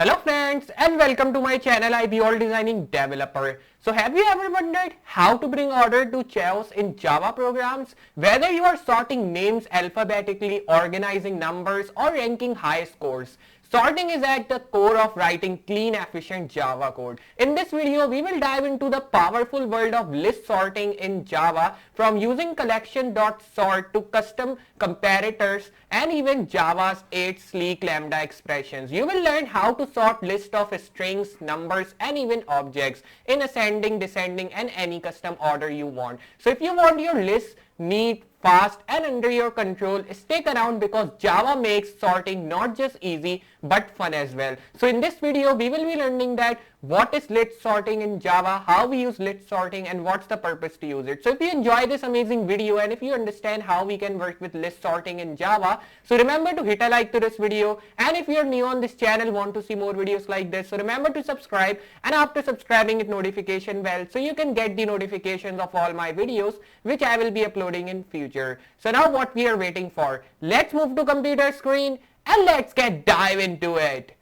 Hello friends and welcome to my channel Iballdesigningdeveloper. So have you ever wondered how to bring order to chaos in Java programs? Whether you are sorting names alphabetically, organizing numbers or ranking high scores, sorting is at the core of writing clean, efficient Java code. In this video, we will dive into the powerful world of list sorting in Java, from using collection.sort to custom comparators and even Java's 8 sleek lambda expressions. You will learn how to sort list of strings, numbers and even objects in ascending, descending and any custom order you want. So if you want your list neat, fast and under your control, stick around because Java makes sorting not just easy but fun as well. So in this video we will be learning that what is list sorting in Java, how we use list sorting and what's the purpose to use it. So if you enjoy this amazing video and if you understand how we can work with list sorting in Java, so remember to hit a like to this video, and if you're new on this channel, want to see more videos like this, so remember to subscribe, and after subscribing hit notification bell so you can get the notifications of all my videos which I will be uploading in future. So now what we are waiting for, let's move to computer screen and let's dive into it.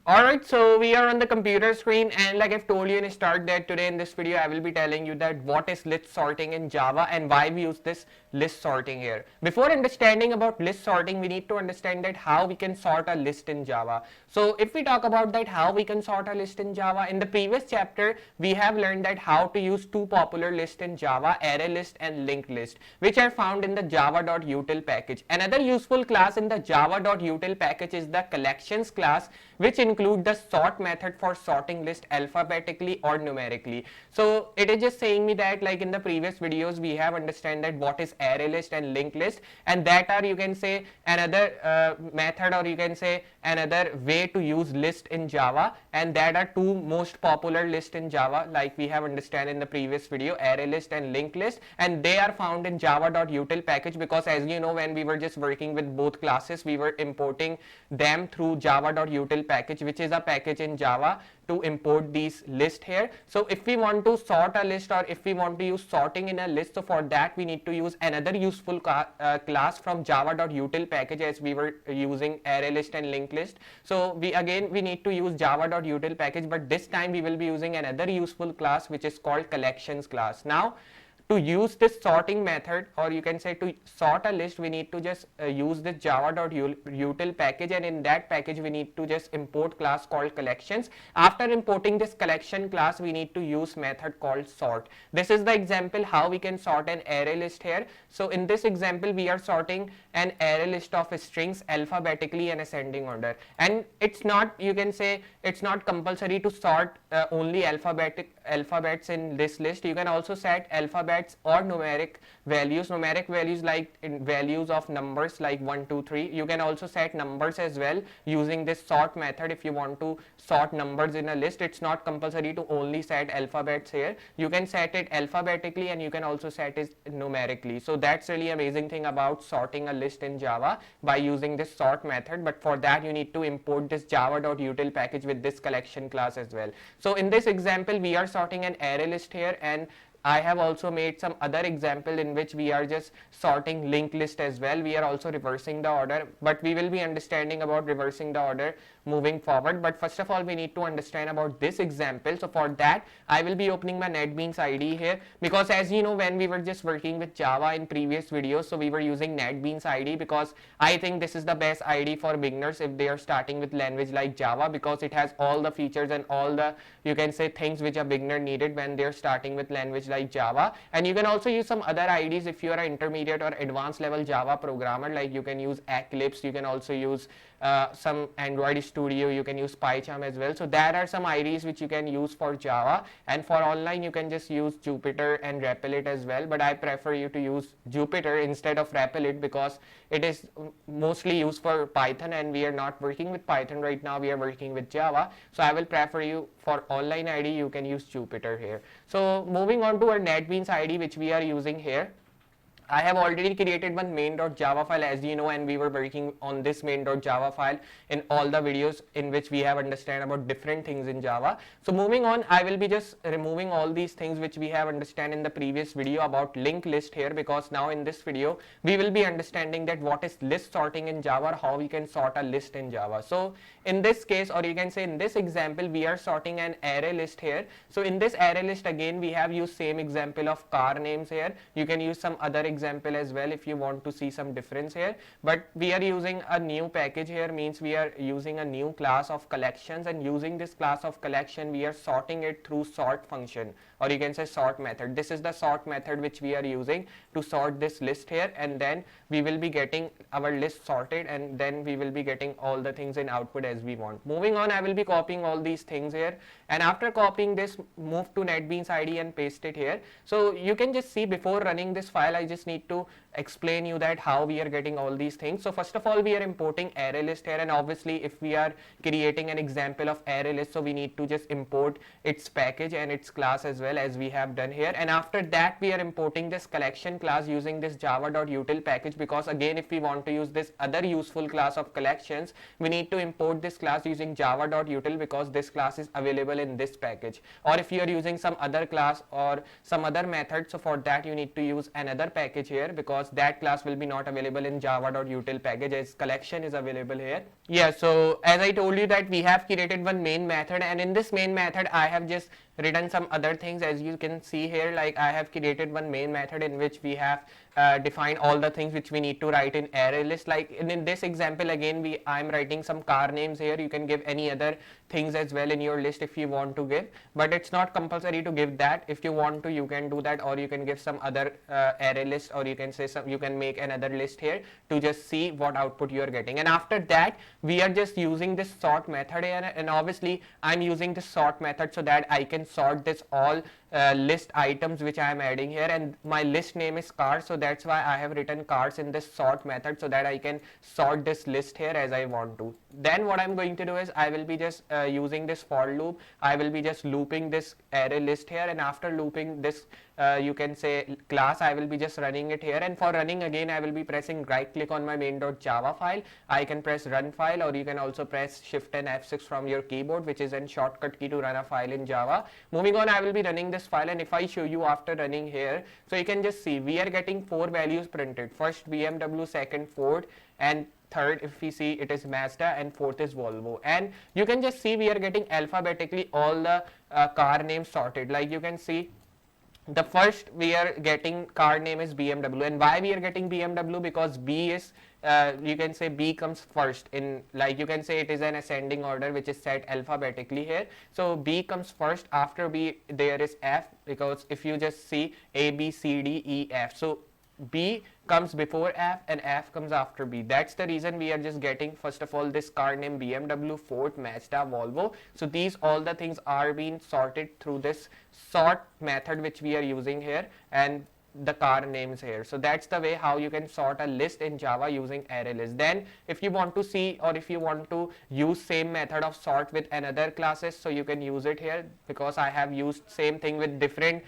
Alright, so we are on the computer screen, and like I've told you in the start that today in this video I will be telling you that what is list sorting in Java and why we use this list sorting here. Before understanding about list sorting, we need to understand that how we can sort a list in Java. So if we talk about that how we can sort a list in Java, in the previous chapter we have learned that how to use two popular lists in Java, array list and linked list, which are found in the java.util package. Another useful class in the java.util package is the collections class, which include the sort method for sorting list alphabetically or numerically. So it is just saying me that like in the previous videos we have understand that what is array list and linked list, and that are, you can say, another method, or you can say another way to use list in Java, and that are two most popular list in Java, like we have understand in the previous video, array list and linked list, and they are found in java.util package because, as you know, when we were just working with both classes, we were importing them through java.util package, which is a package in Java to import these list here. So if we want to sort a list, or if we want to use sorting in a list, so for that we need to use another useful class from java.util package, as we were using array list and linked list. So we need to use java.util package, but this time we will be using another useful class which is called collections class. Now to use this sorting method, or you can say to sort a list, we need to just use this java.util package, and in that package we need to just import class called collections. After importing this collection class, we need to use method called sort. This is the example how we can sort an array list here. So in this example we are sorting an array list of strings alphabetically in ascending order, and it's not, you can say, it's not compulsory to sort only alphabets in this list. You can also set alphabets or numeric values like in values of numbers like 1 2 3. You can also set numbers as well using this sort method. If you want to sort numbers in a list, it's not compulsory to only set alphabets here. You can set it alphabetically and you can also set it numerically. So that's really amazing thing about sorting a list in Java by using this sort method, but for that you need to import this java.util package with this collection class as well. So in this example we are sorting an array list here, and I have also made some other example in which we are just sorting linked list as well. We are also reversing the order, but we will be understanding about reversing the order moving forward. But first of all, we need to understand about this example. So for that, I will be opening my NetBeans IDE here, because as you know, when we were just working with Java in previous videos, so we were using NetBeans IDE because I think this is the best IDE for beginners if they are starting with language like Java, because it has all the features and all the, you can say, things which a beginner needed when they're starting with language like Java. And you can also use some other IDEs if you are an intermediate or advanced level Java programmer, like you can use Eclipse, you can also use some Android Studio, you can use PyCharm as well. So there are some IDEs which you can use for Java, and for online you can just use Jupyter and Replit as well, but I prefer you to use Jupyter instead of Replit because it is mostly used for Python, and we are not working with Python right now, we are working with Java. So I will prefer you for online IDE, you can use Jupyter here. So moving on to our NetBeans IDE which we are using here, I have already created one main.java file, as you know, and we were working on this main.java file in all the videos in which we have understand about different things in Java. So moving on, I will be just removing all these things which we have understand in the previous video about linked list here, because now in this video we will be understanding that what is list sorting in Java, how we can sort a list in Java. So in this case, or you can say in this example, we are sorting an array list here. So in this array list, again we have used same example of car names here. You can use some other example as well if you want to see some difference here, but we are using a new package here, means we are using a new class of collections, and using this class of collection we are sorting it through sort function, or you can say sort method. This is the sort method which we are using to sort this list here, and then we will be getting our list sorted, and then we will be getting all the things in output as we want. Moving on, I will be copying all these things here, and after copying this, move to NetBeans IDE and paste it here. So you can just see, before running this file, I just need to explain you that how we are getting all these things. So first of all, we are importing array list here, and obviously if we are creating an example of array list, so we need to just import its package and its class as well, as we have done here. And after that, we are importing this collection class using this java.util package, because again, if we want to use this other useful class of collections, we need to import this class using java.util, because this class is available in this package. Or if you are using some other class or some other method, so for that you need to use another package here, because that class will be not available in java.util package, as collection is available here. Yeah, so as I told you that we have created one main method, and in this main method I have just written some other things. As you can see here, like I have created one main method in which we have define all the things which we need to write in array list. Like in this example, again I'm writing some car names here. You can give any other things as well in your list if you want to give, but it's not compulsory to give that. If you want to, you can do that, or you can give some other array list, or you can say you can make another list here to just see what output you are getting. And after that, we are just using this sort method here, and obviously I'm using this sort method so that I can sort this all list items which I am adding here, and my list name is cars, so that's why I have written cars in this sort method, so that I can sort this list here as I want to. Then what I'm going to do is I will be just using this for loop. I will be just looping this array list here, and after looping this you can say class, I will be just running it here. And for running, again I will be pressing right click on my main.java file. I can press run file, or you can also press shift and F6 from your keyboard, which is a shortcut key to run a file in Java. Moving on, I will be running this file, and if I show you after running here, so you can just see we are getting 4 values printed. First BMW, second Ford, and third, if we see, it is Mazda, and fourth is Volvo. And you can just see we are getting alphabetically all the car names sorted. Like you can see, the first we are getting car name is BMW, and why we are getting BMW? Because B is you can say B comes first in, like you can say it is an ascending order which is set alphabetically here. So B comes first, after B there is F, because if you just see A, B, C, D, E, F, so B comes before F and F comes after B. That's the reason we are just getting, first of all, this car name BMW, Ford, Mazda, Volvo. So these all the things are being sorted through this sort method which we are using here, and the car names here. So that's the way how you can sort a list in Java using array list. Then if you want to see, or if you want to use same method of sort with another classes, so you can use it here, because I have used same thing with different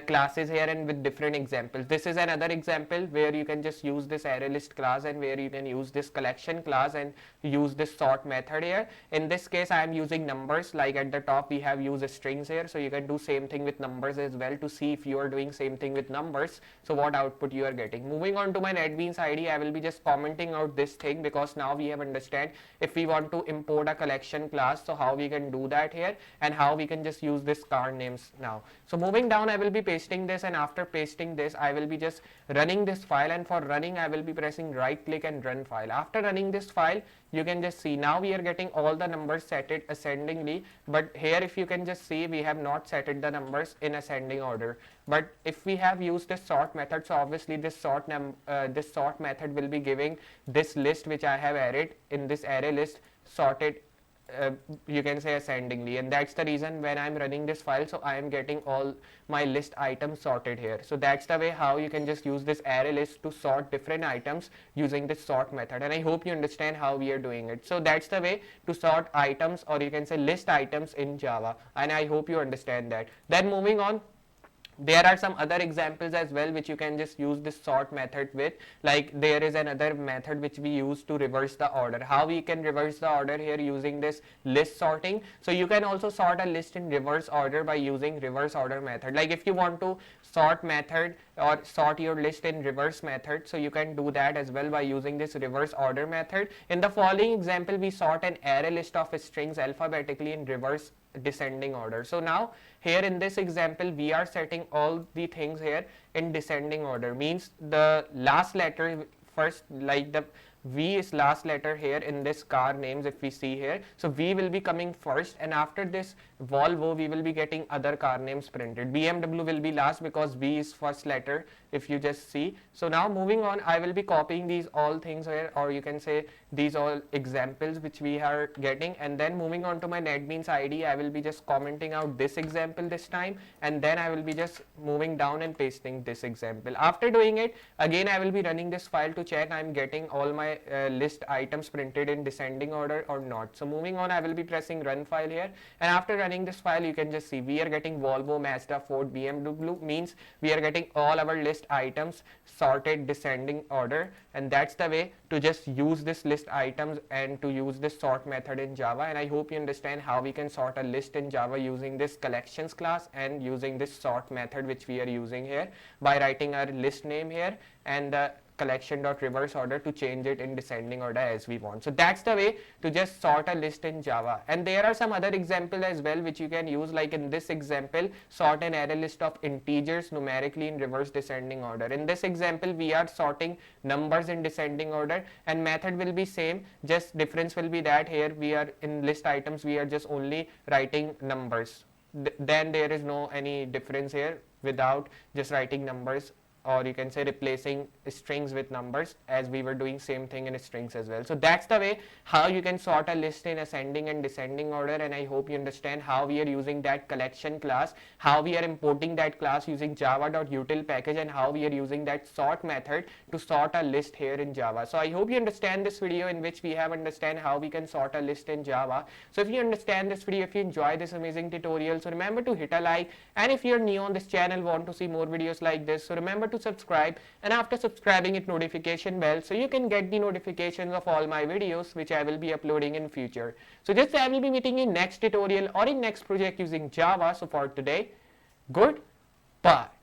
classes here and with different examples. This is another example where you can just use this array list class, and where you can use this collection class and use this sort method here. In this case, I am using numbers. Like at the top we have used strings here, so you can do same thing with numbers as well to see if you are doing same thing with numbers, so what output you are getting. Moving on to my NetBeans IDE, I will be just commenting out this thing, because now we have understand if we want to import a collection class, so how we can do that here, and how we can just use this car names now. So moving down, I will be pasting this, and after pasting this, I will be just running this file, and for running I will be pressing right click and run file. After running this file, you can just see now we are getting all the numbers set it ascendingly, but here if you can just see we have not set it the numbers in ascending order. But if we have used this sort method, so obviously this sort method will be giving this list which I have added in this array list sorted you can say ascendingly, and that's the reason when I'm running this file, so I am getting all my list items sorted here. So that's the way how you can just use this array list to sort different items using this sort method, and I hope you understand how we are doing it. So that's the way to sort items, or you can say list items in Java, and I hope you understand that. Then moving on, There are some other examples as well which you can just use this sort method with. Like there is another method which we use to reverse the order. How we can reverse the order here using this list sorting. So you can also sort a list in reverse order by using reverse order method. Like if you want to sort method or sort your list in reverse method, so you can do that as well by using this reverse order method. In the following example, we sort an array list of strings alphabetically in reverse descending order. So now here in this example we are setting all the things here in descending order, means the last letter first, like the V is last letter here in this car names if we see here. So V will be coming first, and after this Volvo we will be getting other car names printed. BMW will be last because V is first letter if you just see. So now moving on, I will be copying these all things here, or you can say these all examples which we are getting, and then moving on to my NetBeans ID, I will be just commenting out this example this time, and then I will be just moving down and pasting this example. After doing it, again I will be running this file to check I am getting all my list items printed in descending order or not. So moving on, I will be pressing run file here, and after running this file you can just see we are getting Volvo, Mazda, Ford, BMW, means we are getting all our list items sorted descending order. And that's the way to just use this list items and to use this sort method in Java. And I hope you understand how we can sort a list in Java using this collections class and using this sort method which we are using here by writing our list name here and the collection.reverse order to change it in descending order as we want. So that's the way to just sort a list in Java. And there are some other examples as well which you can use, like in this example, sort an array list of integers numerically in reverse descending order. In this example we are sorting numbers in descending order, and method will be same, just difference will be that here we are in list items we are just only writing numbers. Then there is no any difference here without just writing numbers, or you can say replacing strings with numbers, as we were doing same thing in strings as well. So that's the way how you can sort a list in ascending and descending order. And I hope you understand how we are using that collection class, how we are importing that class using java.util package, and how we are using that sort method to sort a list here in Java. So I hope you understand this video in which we have understand how we can sort a list in Java. So if you understand this video, if you enjoy this amazing tutorial, so remember to hit a like, and if you're new on this channel, want to see more videos like this, so remember to subscribe, and after subscribing hit notification bell so you can get the notifications of all my videos which I will be uploading in future. So just I will be meeting in next tutorial or in next project using Java. So for today, goodbye.